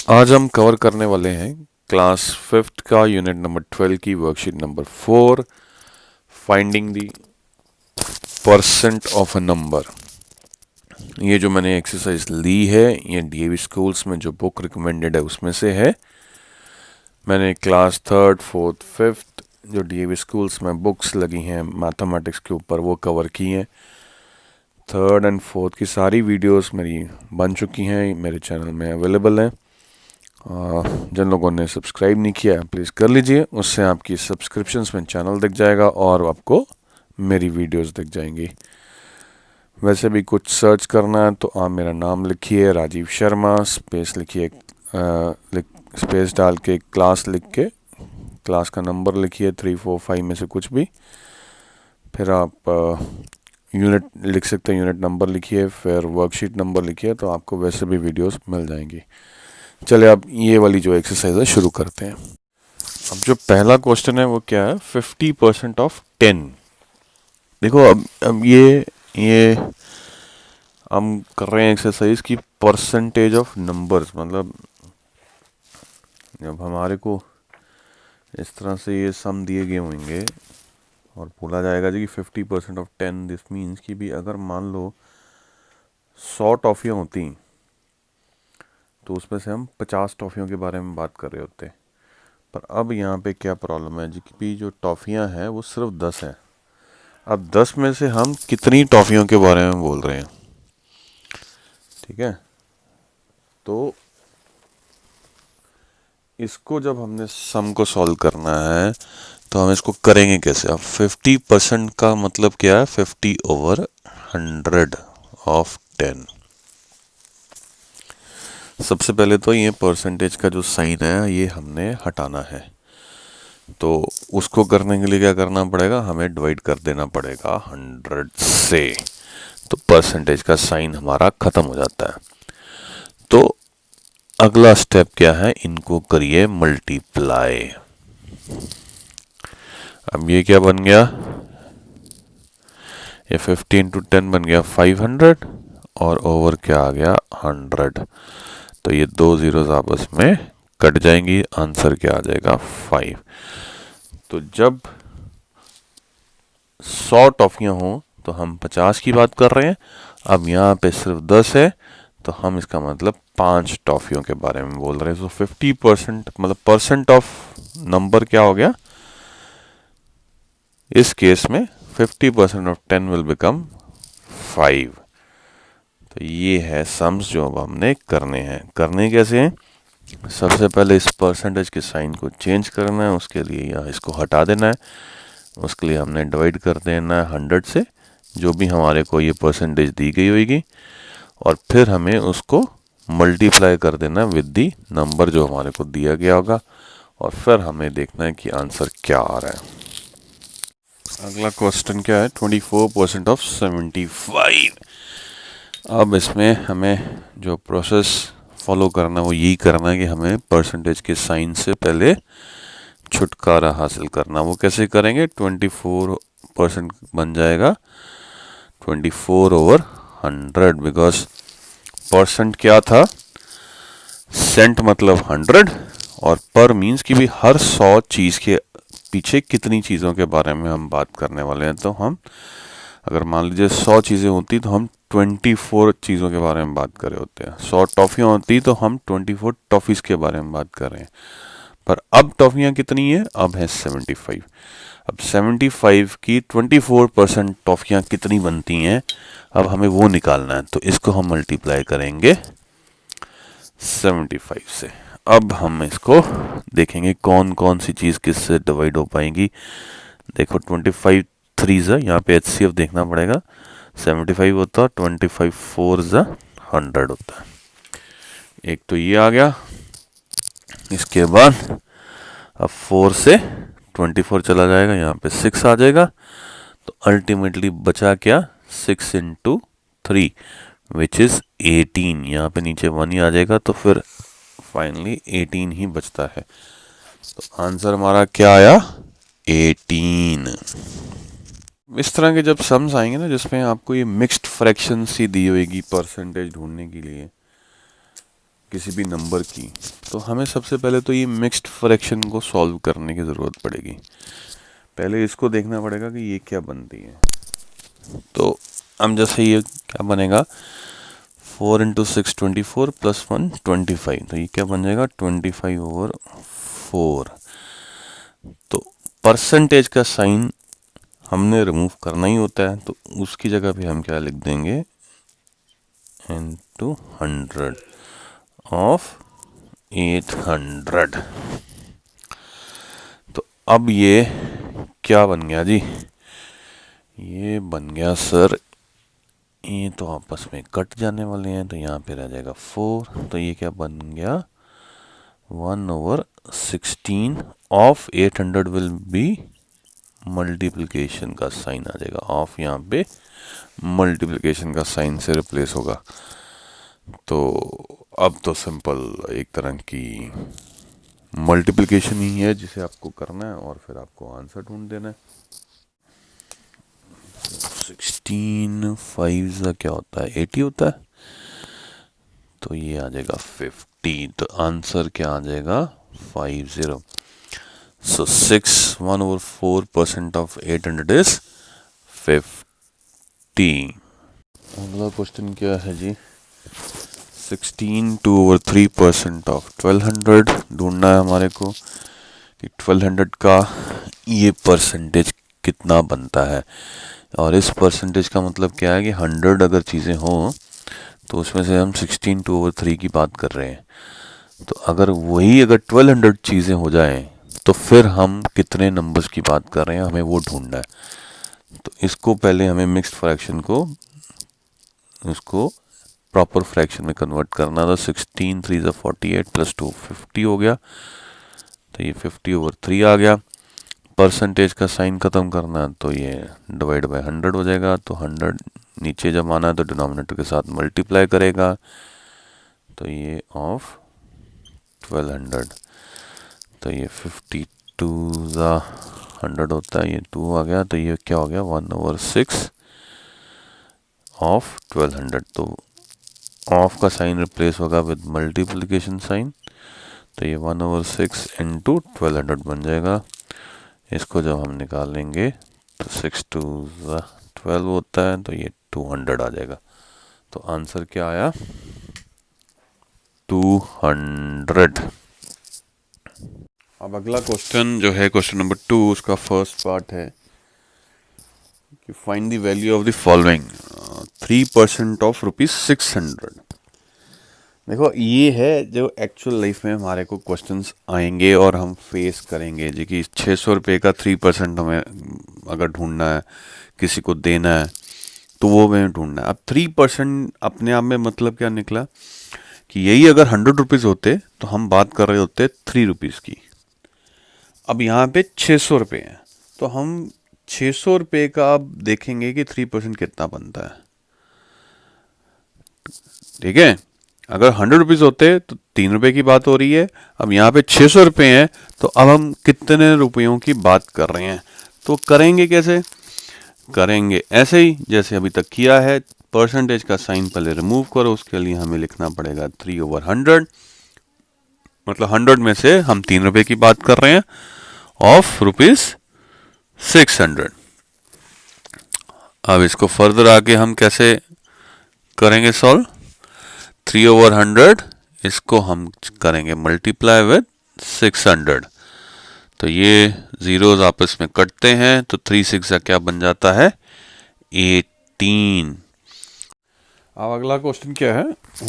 आज हम कवर करने वाले हैं क्लास फिफ्थ का यूनिट नंबर 12 की worksheet number 4, finding the percent of a number. ये जो मैंने एक्सरसाइज ली है ये डीएवी स्कूल्स में जो बुक रिकमेंडेड है उसमें से है। मैंने क्लास थर्ड फोर्थ फिफ्थ जो डीएवी स्कूल्स में बुक्स लगी हैं मैथमेटिक्स के ऊपर वो कवर की हैं। थर्ड एंड फोर्थ की सारी वीडियोस मेरी बन चुकी हैं, मेरे चैनल में अवेलेबल हैं। जिन लोगों ने सब्सक्राइब नहीं किया है प्लीज़ कर लीजिए, उससे आपकी सब्सक्रिप्शंस में चैनल दिख जाएगा और आपको मेरी वीडियोस दिख जाएंगी। वैसे भी कुछ सर्च करना है तो आप मेरा नाम लिखिए राजीव शर्मा, स्पेस लिखिए, स्पेस डाल के क्लास लिख के क्लास का नंबर लिखिए 3 4 5 में से कुछ भी, फिर आप यूनिट लिख सकते हैं, यूनिट नंबर लिखिए, फिर वर्कशीट नंबर लिखिए, तो आपको वैसे भी वीडियोस मिल जाएंगी। चलिए अब ये वाली जो एक्सरसाइज है शुरू करते हैं। अब जो पहला क्वेश्चन है वो क्या है, 50% ऑफ 10। देखो अब ये हम कर रहे हैं एक्सरसाइज की परसेंटेज ऑफ नंबर्स, मतलब जब हमारे को इस तरह से ये सम दिए गए होंगे और बोला जाएगा जी कि 50% ऑफ 10, दिस मीन्स कि भी अगर मान लो 100 टॉफ़ियाँ होती तो उसमें से हम 50 टॉफ़ियों के बारे में बात कर रहे होते। पर अब यहाँ पे क्या प्रॉब्लम है जी कि जो टॉफ़ियाँ हैं वो सिर्फ 10 हैं। अब 10 में से हम कितनी टॉफ़ियों के बारे में बोल रहे हैं, ठीक है। तो इसको जब हमने सम को सॉल्व करना है तो हम इसको करेंगे कैसे। अब 50% का मतलब क्या है, 50/100 ऑफ 10। सबसे पहले तो ये परसेंटेज का जो साइन है ये हमने हटाना है, तो उसको करने के लिए क्या करना पड़ेगा, हमें डिवाइड कर देना पड़ेगा 100 से, तो परसेंटेज का साइन हमारा खत्म हो जाता है। तो अगला स्टेप क्या है, इनको करिए मल्टीप्लाई। अब ये क्या बन गया, ये 50 इंटू 10 बन गया 500 और ओवर क्या आ गया 100। तो ये दो जीरोस आपस में कट जाएंगी, आंसर क्या आ जाएगा 5। तो जब 100 टॉफियां हों तो हम 50 की बात कर रहे हैं। अब यहाँ पे सिर्फ 10 है तो हम इसका मतलब 5 टॉफियों के बारे में बोल रहे हैं। तो 50% मतलब परसेंट ऑफ नंबर क्या हो गया इस केस में, 50% ऑफ 10 विल बिकम 5। तो ये है सम्स जो अब हमने करने हैं। करने कैसे हैं, सबसे पहले इस परसेंटेज के साइन को चेंज करना है, उसके लिए यहाँ इसको हटा देना है, उसके लिए हमने डिवाइड कर देना है 100 से, जो भी हमारे को ये परसेंटेज दी गई होगी, और फिर हमें उसको मल्टीप्लाई कर देना है विद दी नंबर जो हमारे को दिया गया होगा, और फिर हमें देखना है कि आंसर क्या आ रहा है। अगला क्वेश्चन क्या है, 24% ऑफ 75। अब इसमें हमें जो प्रोसेस फॉलो करना है वो यही करना है कि हमें परसेंटेज के साइन से पहले छुटकारा हासिल करना। वो कैसे करेंगे, 24% बन जाएगा 24/100, बिकॉज परसेंट क्या था, सेंट मतलब 100 और पर मीन्स कि भी हर 100 चीज़ के पीछे कितनी चीज़ों के बारे में हम बात करने वाले हैं। तो हम अगर मान लीजिए 100 चीज़ें होती तो हम 24 चीज़ों के बारे में बात कर रहे होते हैं। 100 टॉफ़ियाँ होती तो हम 24 टॉफ़ीज़ के बारे में बात कर रहे हैं। पर अब टॉफ़ियाँ कितनी है, अब है 75। अब 75 की 24% टॉफ़ियाँ कितनी बनती हैं, अब हमें वो निकालना है। तो इसको हम मल्टीप्लाई करेंगे 75 से। अब हम इसको देखेंगे कौन कौन सी चीज़ किससे डिवाइड हो पाएंगी। देखो 25 3 यहाँ पे HCF देखना पड़ेगा, 75 होता है, 25 4 100 होता है। एक तो ये आ गया, इसके बाद अब 4 से 24 चला जाएगा, यहाँ पे 6 आ जाएगा, तो अल्टीमेटली बचा क्या, 6 इंटू 3 विच इज़ 18। यहाँ पे नीचे 1 ही आ जाएगा, तो फिर फाइनली 18 ही बचता है। तो आंसर हमारा क्या आया, 18। इस तरह के जब सम्स आएंगे ना जिसमें आपको ये मिक्स्ड फ्रैक्शन सी दी होगी परसेंटेज ढूंढने के लिए, किसी भी नंबर की, तो हमें सबसे पहले तो ये मिक्स्ड फ्रैक्शन को सॉल्व करने की ज़रूरत पड़ेगी। पहले इसको देखना पड़ेगा कि ये क्या बनती है। तो हम जैसे ये क्या बनेगा, 4 इंटू 6 24 प्लस 1 25, तो ये क्या बन जाएगा 25/4। तो परसेंटेज का साइन हमने रिमूव करना ही होता है, तो उसकी जगह पे हम क्या लिख देंगे, इंटू 100 ऑफ 800। तो अब ये क्या बन गया जी, ये बन गया सर, ये तो आपस में कट जाने वाले हैं, तो यहाँ पे रह जाएगा 4, तो ये क्या बन गया 1/16 ऑफ 800 विल बी मल्टीप्लिकेशन का साइन आ जाएगा, ऑफ यहाँ पे मल्टीप्लिकेशन का साइन से रिप्लेस होगा। तो अब तो सिंपल एक तरह की मल्टीप्लिकेशन ही है जिसे आपको करना है और फिर आपको आंसर ढूंढ देना है। 16 5 का क्या होता है, 80 होता है, तो ये आ जाएगा 50। तो आंसर क्या आ जाएगा 50। सो 1/4% ऑफ 800 इज 50। अगला क्वेश्चन क्या है जी, 16 2/3% ऑफ 1200 ढूंढना है हमारे को कि 1200 का ये परसेंटेज कितना बनता है। और इस परसेंटेज का मतलब क्या है कि 100 अगर चीज़ें हों तो उसमें से हम 16 2/3 की बात कर रहे हैं। तो अगर 1200 चीज़ें हो जाएं तो फिर हम कितने नंबर्स की बात कर रहे हैं, हमें वो ढूंढना है। तो इसको पहले हमें मिक्स्ड फ्रैक्शन को उसको प्रॉपर फ्रैक्शन में कन्वर्ट करना था। 16 3 48 प्लस 2 50 हो गया, तो ये 50/3 आ गया। परसेंटेज का साइन ख़त्म करना है तो ये डिवाइड बाय 100 हो जाएगा। तो 100 नीचे जब आना है तो डिनोमिनेटर के साथ मल्टीप्लाई करेगा, तो ये ऑफ 1200, तो ये 52 100 होता है, ये 2 आ गया, तो ये क्या हो गया 1/6 ऑफ 1200। तो ऑफ का साइन रिप्लेस होगा विद मल्टीप्लिकेशन साइन, तो ये 1/6 इंटू 1200 बन जाएगा। इसको जब हम निकालेंगे तो 6 2 12 होता है, तो ये 200 आ जाएगा। तो आंसर क्या आया 200। अब अगला क्वेश्चन जो है क्वेश्चन नंबर 2, उसका फर्स्ट पार्ट है कि find the value of the following 3% of ₹600। देखो ये है जो एक्चुअल लाइफ में हमारे को क्वेश्चंस आएंगे और हम फेस करेंगे जी कि 600 रुपये का 3% हमें अगर ढूंढना है, किसी को देना है, तो वो हमें ढूंढना है। अब 3% अपने आप में मतलब क्या निकला कि यही अगर 100 रुपीज़ होते तो हम बात कर रहे होते 3 रुपीज़ की। अब यहाँ पे 600 रुपये हैं, तो हम 600 रुपये का अब देखेंगे कि 3% कितना बनता है। ठीक है, अगर 100 रुपीज़ होते तो 3 रुपये की बात हो रही है। अब यहाँ पे 600 रुपये हैं, तो अब हम कितने रुपयों की बात कर रहे हैं। तो करेंगे कैसे, करेंगे ऐसे ही जैसे अभी तक किया है। परसेंटेज का साइन पहले रिमूव करो, उसके लिए हमें लिखना पड़ेगा 3/100, मतलब 100 में से हम 3 रुपये की बात कर रहे हैं ऑफ ₹600। अब इसको फर्दर आगे हम कैसे करेंगे सॉल्व, 3/100 इसको हम करेंगे मल्टीप्लाई विद 600, तो ये जीरोज आपस में कटते हैं, तो 3 6 का क्या बन जाता है 18। अब अगला क्वेश्चन क्या है,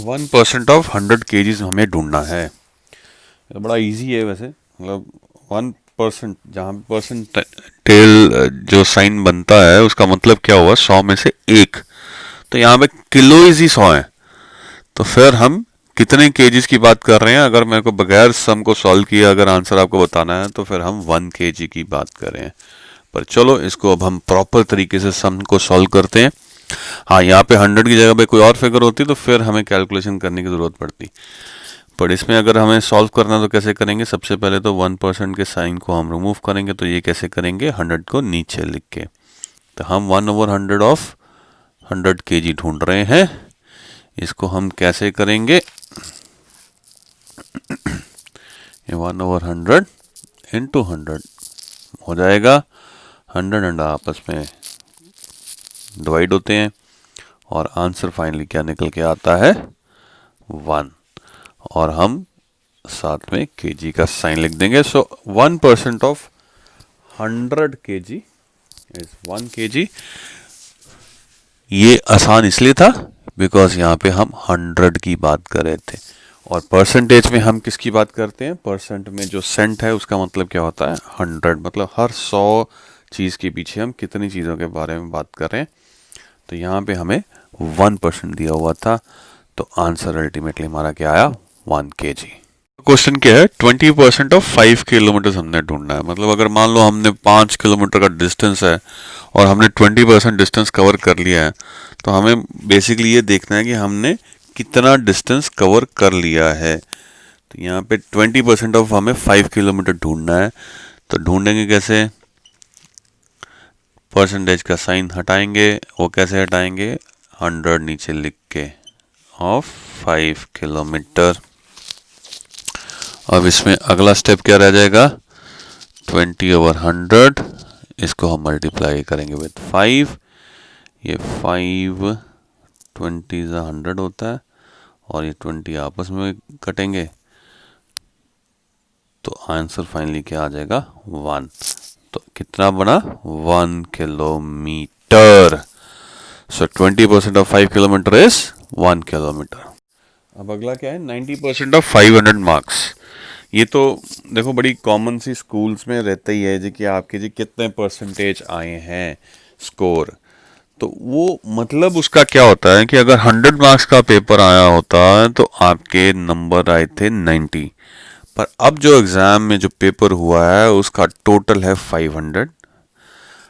1% ऑफ 100 kgs हमें ढूंढना है। तो बड़ा इजी है वैसे, मतलब 1% जहाँ परसेंटेज जो साइन बनता है उसका मतलब क्या हुआ 100 में से 1, तो यहाँ पे किलो इजी 100 है, तो फिर हम कितने केजीज की बात कर रहे हैं। अगर मेरे को बगैर सम को सॉल्व किया अगर आंसर आपको बताना है तो फिर हम 1 kg की बात कर रहे हैं। पर चलो इसको अब हम प्रॉपर तरीके से सम को सॉल्व करते हैं। हाँ, यहाँ पे 100 की जगह पे कोई और फिगर होती तो फिर हमें कैलकुलेशन करने की ज़रूरत पड़ती, पर इसमें अगर हमें सॉल्व करना तो कैसे करेंगे, सबसे पहले तो 1% के साइन को हम रिमूव करेंगे। तो ये कैसे करेंगे, 100 को नीचे लिख के, तो हम 1/100 ऑफ 100 kg ढूंढ रहे हैं। इसको हम कैसे करेंगे, 1/100 इंटू 100 हो जाएगा 100 आपस में डिवाइड होते हैं और आंसर फाइनली क्या निकल के आता है 1 और हम साथ में केजी का साइन लिख देंगे। सो 1% ऑफ 100 kg इज 1 kg। ये आसान इसलिए था बिकॉज यहाँ पे हम 100 की बात कर रहे थे और परसेंटेज में हम किसकी बात करते हैं, परसेंट में जो सेंट है उसका मतलब क्या होता है 100, मतलब हर 100 चीज़ के पीछे हम कितनी चीज़ों के बारे में बात कर रहे हैं। तो यहाँ पे हमें 1% दिया हुआ था तो आंसर अल्टीमेटली हमारा क्या आया 1 kg। क्वेश्चन क्या है 20% ऑफ 5 किलोमीटर हमने ढूंढना है। मतलब अगर मान लो हमने 5 किलोमीटर का डिस्टेंस है और हमने 20% डिस्टेंस कवर कर लिया है तो हमें बेसिकली ये देखना है कि हमने कितना डिस्टेंस कवर कर लिया है। तो यहाँ पे 20% ऑफ हमें 5 किलोमीटर ढूंढना है। तो ढूंढेंगे कैसे, परसेंटेज का साइन हटाएंगे। वो कैसे हटाएंगे, 100 नीचे लिख के ऑफ 5 किलोमीटर। अब इसमें अगला स्टेप क्या रह जाएगा 20/100, इसको हम मल्टीप्लाई करेंगे विद 5। ये 5 20 100 होता है और ये 20 आपस में कटेंगे तो आंसर फाइनली क्या आ जाएगा 1। तो कितना बना 1 kilometre. So 20% of 5 kilometre is 1 kilometre. अब अगला क्या है 90% ऑफ 500 मार्क्स। ये तो देखो बड़ी कॉमन सी स्कूल्स में रहता ही है जी कि आपके जी कितने परसेंटेज आए हैं स्कोर। तो वो मतलब उसका क्या होता है कि अगर 100 मार्क्स का पेपर आया होता है तो आपके नंबर आए थे 90, पर अब जो एग्ज़ाम में जो पेपर हुआ है उसका टोटल है 500।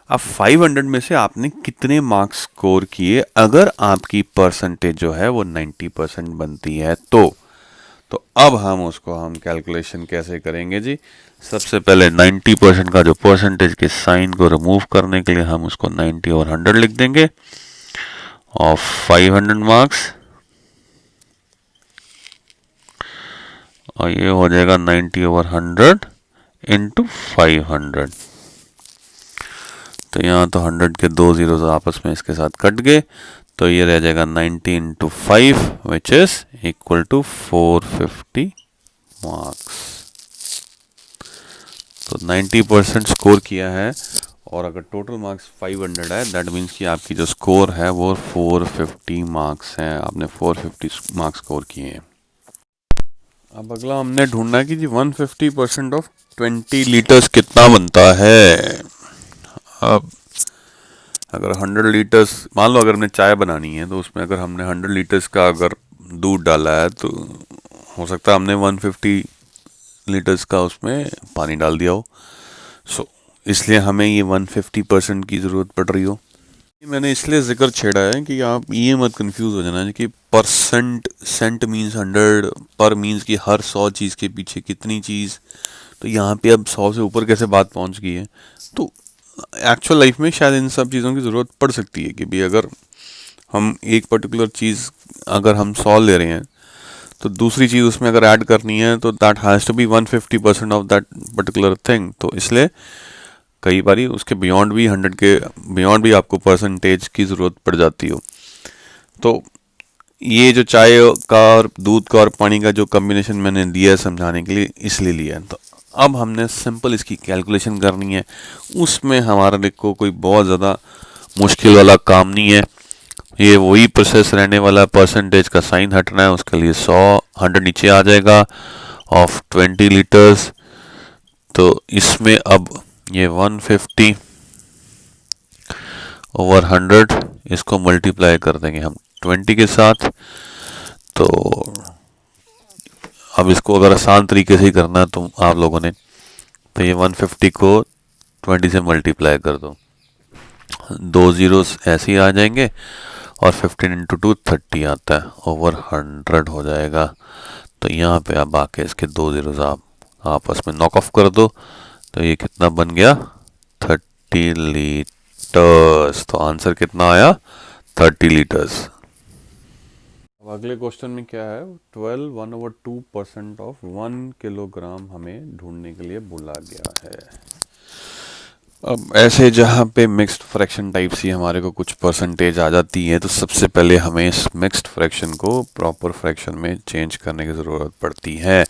अब 500 में से आपने कितने मार्क्स स्कोर किए अगर आपकी परसेंटेज जो है वो 90% बनती है तो अब हम कैलकुलेशन कैसे करेंगे जी। सबसे पहले 90% का जो परसेंटेज के साइन को रिमूव करने के लिए हम उसको 90 और 100 लिख देंगे ऑफ 500 मार्क्स और ये हो जाएगा 90/100 इंटू 500। तो यहाँ तो 100 के 2 जीरोस आपस में इसके साथ कट गए तो ये रह जाएगा 90 into 5 which is equal to 450 marks. तो 90% स्कोर किया है और अगर टोटल मार्क्स 500 है दैट मीन्स कि आपकी जो स्कोर है वो 450 मार्क्स हैं। आपने 450 मार्क्स स्कोर किए हैं। अब अगला हमने ढूंढना कि जी 150% ऑफ 20 लीटर्स कितना बनता है। अब अगर 100 लीटर्स मान लो अगर हमने चाय बनानी है तो उसमें अगर हमने 100 लीटर्स का अगर दूध डाला है तो हो सकता है हमने 150 लीटर्स का उसमें पानी डाल दिया हो। सो इसलिए हमें ये 150% की ज़रूरत पड़ रही हो। मैंने इसलिए जिक्र छेड़ा है कि आप ये मत कंफ्यूज हो जाना कि परसेंट सेंट मीन्स 100 पर मीन्स कि हर 100 चीज़ के पीछे कितनी चीज़। तो यहाँ पे अब 100 से ऊपर कैसे बात पहुँच गई है। तो एक्चुअल लाइफ में शायद इन सब चीज़ों की ज़रूरत पड़ सकती है कि भाई अगर हम एक पर्टिकुलर चीज़ अगर हम 100 ले रहे हैं तो दूसरी चीज़ उसमें अगर ऐड करनी है तो that has to be 150% of that particular thing. तो इसलिए कई बारी उसके बियॉन्ड भी 100 के बियॉन्ड भी आपको परसेंटेज की ज़रूरत पड़ जाती हो। तो ये जो चाय का और दूध का और पानी का जो कम्बिनेशन मैंने दिया है समझाने के लिए इसलिए लिया है। तो अब हमने सिंपल इसकी कैलकुलेशन करनी है। उसमें हमारा देखो कोई बहुत ज़्यादा मुश्किल वाला काम नहीं है। ये वही प्रोसेस रहने वाला है। परसेंटेज का साइन हटना है उसके लिए 100 नीचे आ जाएगा ऑफ 20 लीटर्स। तो इसमें अब ये 150/100 इसको मल्टीप्लाई कर देंगे हम 20 के साथ। तो अब इसको अगर आसान तरीके से ही करना है तो आप लोगों ने तो ये 150 को 20 से मल्टीप्लाई कर दो, 2 जीरोस ऐसे ही आ जाएंगे और 15 इंटू 2 30 आता है ओवर 100 हो जाएगा। तो यहाँ पे अब आके इसके 2 जीरोस आप आपस में नॉक ऑफ कर दो तो ये कितना बन गया 30 लीटर्स। तो आंसर कितना आया 30 लीटर्स। अगले क्वेश्चन में क्या है, 12 1/2% ऑफ 1 किलोग्राम हमें ढूंढने के लिए बोला गया है। अब ऐसे जहाँ पे मिक्स्ड फ्रैक्शन टाइप सी हमारे को कुछ परसेंटेज आ जाती है, तो सबसे पहले हमें इस मिक्स्ड फ्रैक्शन को प्रॉपर फ्रैक्शन में चेंज करने की ज़रूरत पड़ती है।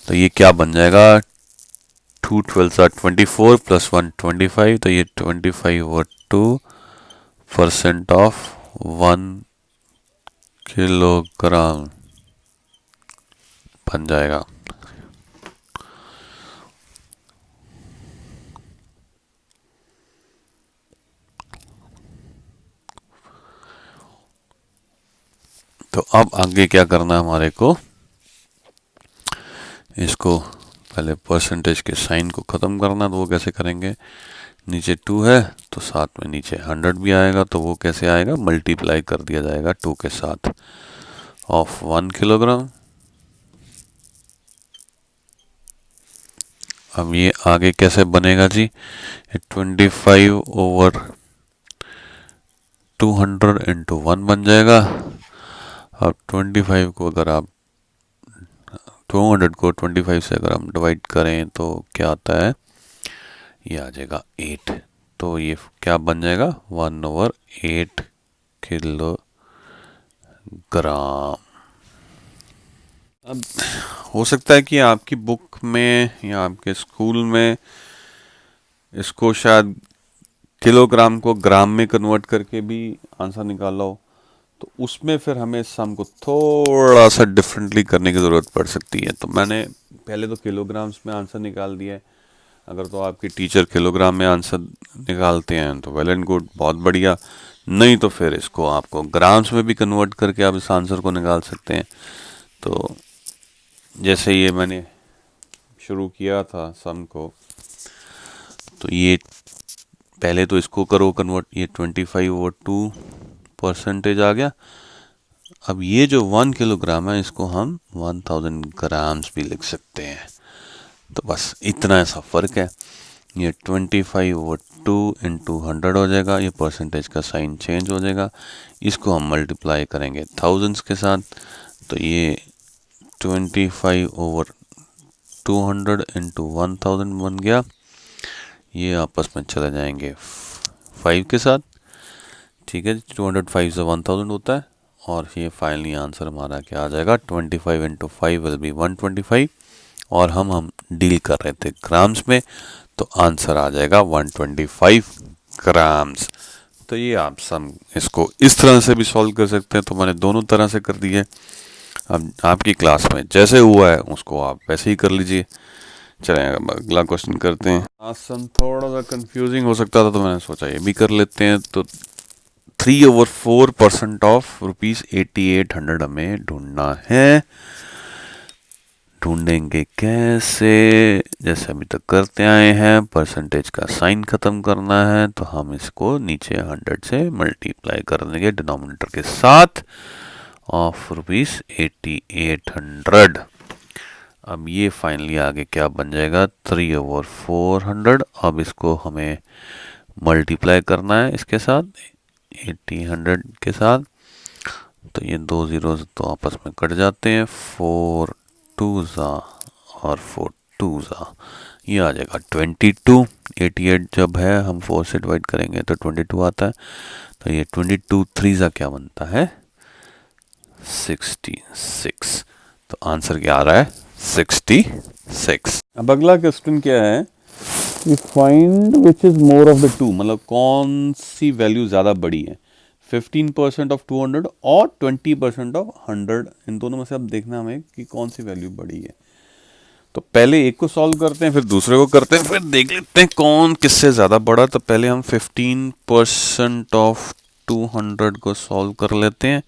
तो ये क्या बन जाएगा, 2 12 are 24 प्लस 1 25, तो ये 25/2% ऑफ 1 किलोग्राम बन जाएगा। तो अब आगे क्या करना है हमारे को, इसको पहले परसेंटेज के साइन को ख़त्म करना। तो वो कैसे करेंगे, नीचे 2 है तो साथ में नीचे 100 भी आएगा, तो वो कैसे आएगा, मल्टीप्लाई कर दिया जाएगा 2 के साथ ऑफ 1 किलोग्राम। अब ये आगे कैसे बनेगा जी, 25/200 इंटू 1 बन जाएगा। अब 25 को अगर आप 200 को 25 से अगर हम डिवाइड करें तो क्या आता है, ये आ जाएगा 8। तो ये क्या बन जाएगा, 1/8 किलोग्राम। अब हो सकता है कि आपकी बुक में या आपके स्कूल में इसको शायद किलोग्राम को ग्राम में कन्वर्ट करके भी आंसर निकाला हो, तो उसमें फिर हमें इस सम को थोड़ा सा डिफरेंटली करने की ज़रूरत पड़ सकती है। तो मैंने पहले तो किलोग्राम्स में आंसर निकाल दिया है। अगर तो आपकी टीचर किलोग्राम में आंसर निकालते हैं तो वेल एंड गुड, बहुत बढ़िया। नहीं तो फिर इसको आपको ग्राम्स में भी कन्वर्ट करके आप इस आंसर को निकाल सकते हैं। तो जैसे ये मैंने शुरू किया था सम को, तो ये पहले तो इसको करो कन्वर्ट, ये 25/2% आ गया। अब ये जो 1 किलोग्राम है इसको हम 1000 ग्राम्स भी लिख सकते हैं। तो बस इतना ऐसा फ़र्क है। ये 25/2 इंटू 100 हो जाएगा, ये परसेंटेज का साइन चेंज हो जाएगा। इसको हम मल्टीप्लाई करेंगे थाउजेंड्स के साथ, तो ये 25/200 इंटू 1000 बन गया। ये आपस में चले जाएंगे 5 के साथ, ठीक है। 205 से 1000 होता है, और ये फाइनली आंसर हमारा क्या आ जाएगा, 25 इंटू 5 विल बी 125। और हम डील कर रहे थे ग्राम्स में, तो आंसर आ जाएगा 125 ग्राम्स। तो ये आप सम इसको इस तरह से भी सॉल्व कर सकते हैं। तो मैंने दोनों तरह से कर दिए। अब आपकी क्लास में जैसे हुआ है उसको आप वैसे ही कर लीजिए। चलें अगला क्वेश्चन करते हैं। आसन थोड़ा सा कंफ्यूजिंग हो सकता था, तो मैंने सोचा ये भी कर लेते हैं। तो 3/4% ऑफ ₹8800 हमें ढूंढना है। ढूंढेंगे कैसे, जैसे अभी तक करते आए हैं, परसेंटेज का साइन खत्म करना है, तो हम इसको नीचे 100 से मल्टीप्लाई कर देंगे डिनोमिनेटर के साथ ऑफ ₹8800। अब ये फाइनली आगे क्या बन जाएगा, 3/400। अब इसको हमें मल्टीप्लाई करना है इसके साथ 1800 के साथ, तो ये 2 ज़ीरोज़ तो आपस में कट जाते हैं, 4 2 और 4 2 ये आ जाएगा 22। 88 जब है हम 4 से डिवाइड करेंगे तो 22 आता है। तो ये 22 3 क्या बनता है, 66। तो आंसर क्या आ रहा है, 66। अब अगला क्वेश्चन क्या है, find which is more of the two, मतलब कौन सी वैल्यू ज़्यादा बड़ी है, 15% ऑफ 200 और 20% ऑफ 100। इन दोनों में से अब देखना हमें कि कौन सी वैल्यू बड़ी है। तो पहले एक को सॉल्व करते हैं, फिर दूसरे को करते हैं, फिर देख लेते हैं कौन किससे ज़्यादा बड़ा। तो पहले हम 15% ऑफ 200 को सॉल्व कर लेते हैं।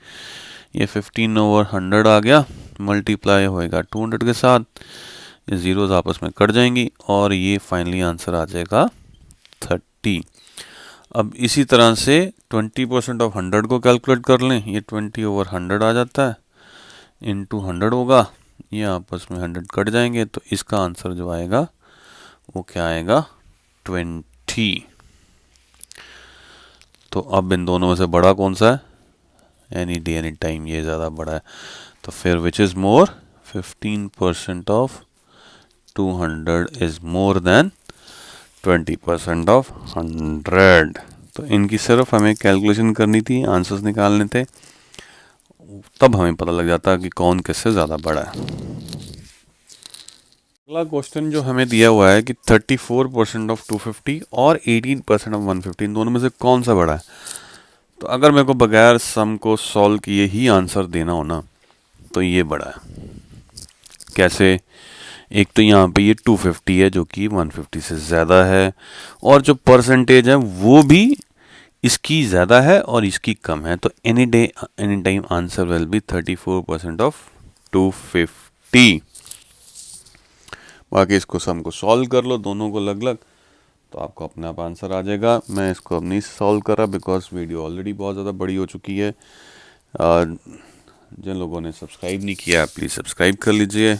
ये 15/100 आ गया, मल्टीप्लाई होएगा 200 के साथ, ये ज़ीरोज़ आपस में कट जाएंगी, और ये फाइनली आंसर आ जाएगा 30। अब इसी तरह से 20% ऑफ 100 को कैलकुलेट कर लें, ये 20/100 आ जाता है, इंटू 100 होगा, ये आपस में 100 कट जाएंगे, तो इसका आंसर जो आएगा वो क्या आएगा, 20। तो अब इन दोनों में से बड़ा कौन सा है, एनी डे एनी टाइम ये ज़्यादा बड़ा है, तो फिर which is more, 15% of 200 is more than 20% of 100। तो इनकी सिर्फ हमें कैलकुलेशन करनी थी, आंसर्स निकालने थे, तब हमें पता लग जाता कि कौन किससे ज़्यादा बड़ा है। अगला क्वेश्चन जो हमें दिया हुआ है कि 34% ऑफ 250 और 18% ऑफ 150, इन दोनों में से कौन सा बड़ा है। तो अगर मेरे को बगैर सम को सॉल्व किए ही आंसर देना हो ना, तो ये बड़ा है। कैसे? एक तो यहाँ पे ये 250 है जो कि 150 से ज़्यादा है, और जो परसेंटेज है वो भी इसकी ज़्यादा है और इसकी कम है, तो any day any time answer will be 34% of 250। बाकी इसको सम को सॉल्व कर लो दोनों को अलग अलग, तो आपको अपने आप आंसर आ जाएगा। मैं इसको अब नहीं सॉल्व कर रहा बिकॉज वीडियो ऑलरेडी बहुत ज़्यादा बड़ी हो चुकी है। जिन लोगों ने सब्सक्राइब नहीं किया प्लीज़ सब्सक्राइब कर लीजिए,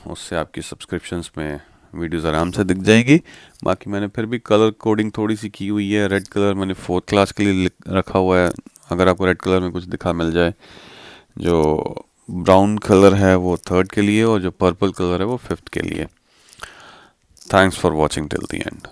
उससे आपकी सब्सक्रिप्शंस में वीडियोस आराम से दिख जाएगी। बाकी मैंने फिर भी कलर कोडिंग थोड़ी सी की हुई है। रेड कलर मैंने 4th क्लास के लिए रखा हुआ है, अगर आपको रेड कलर में कुछ दिखा मिल जाए। जो ब्राउन कलर है वो 3rd के लिए, और जो पर्पल कलर है वो 5th के लिए। Thanks for watching till the end.